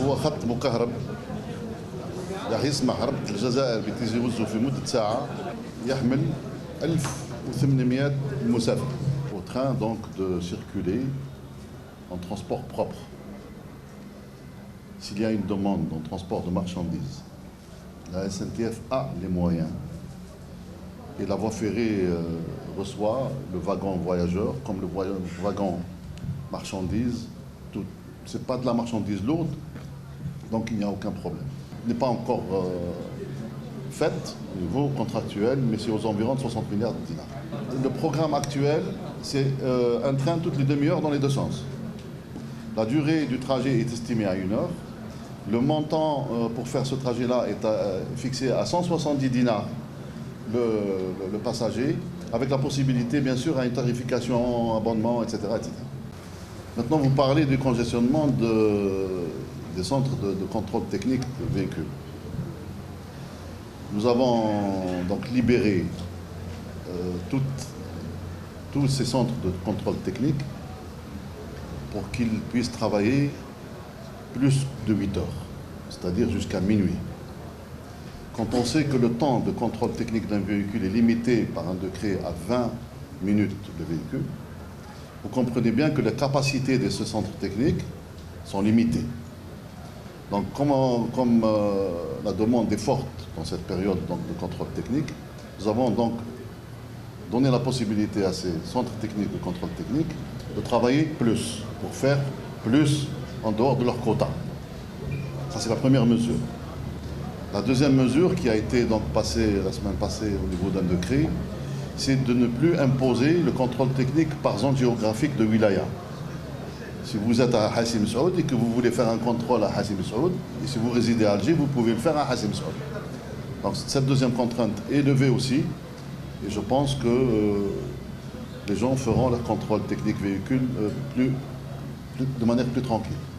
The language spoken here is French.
هو خط مكهرب راح يسمح ربط الجزائر بتيزي وزو في مدة ساعة يحمل 1800 مسافر. Au train donc de circuler en transport propre. S'il y a une demande en transport de marchandises, la SNTF a les moyens et la voie ferrée reçoit le wagon voyageur comme le wagon marchandise. Ce n'est pas de la marchandise lourde, donc il n'y a aucun problème. Il n'est pas encore faite au niveau contractuel, mais c'est aux environs de 60 milliards de dinars. Le programme actuel, c'est un train toutes les demi-heures dans les deux sens. La durée du trajet est estimée à 1 heure. Le montant pour faire ce trajet-là est fixé à 170 dinars le passager, avec la possibilité bien sûr à une tarification, abonnement, etc., etc. Maintenant, vous parlez du congestionnement des centres de contrôle technique de véhicules. Nous avons donc libéré tous ces centres de contrôle technique pour qu'ils puissent travailler plus de 8 heures, c'est-à-dire jusqu'à minuit. Quand on sait que le temps de contrôle technique d'un véhicule est limité par un décret à 20 minutes de véhicule, vous comprenez bien que les capacités de ce centre technique sont limitées. Donc comme la demande est forte dans cette période donc, de contrôle technique, nous avons donc donné la possibilité à ces centres techniques de contrôle technique de travailler plus, pour faire plus en dehors de leur quota. Ça, c'est la première mesure. La deuxième mesure qui a été donc passée la semaine passée au niveau d'un décret, c'est de ne plus imposer le contrôle technique par zone géographique de wilaya. Si vous êtes à Hassim Saoud et que vous voulez faire un contrôle à Hassim Saoud, et si vous résidez à Alger, vous pouvez le faire à Hassim Saoud. Donc cette deuxième contrainte est levée aussi, et je pense que les gens feront leur contrôle technique véhicule de manière plus tranquille.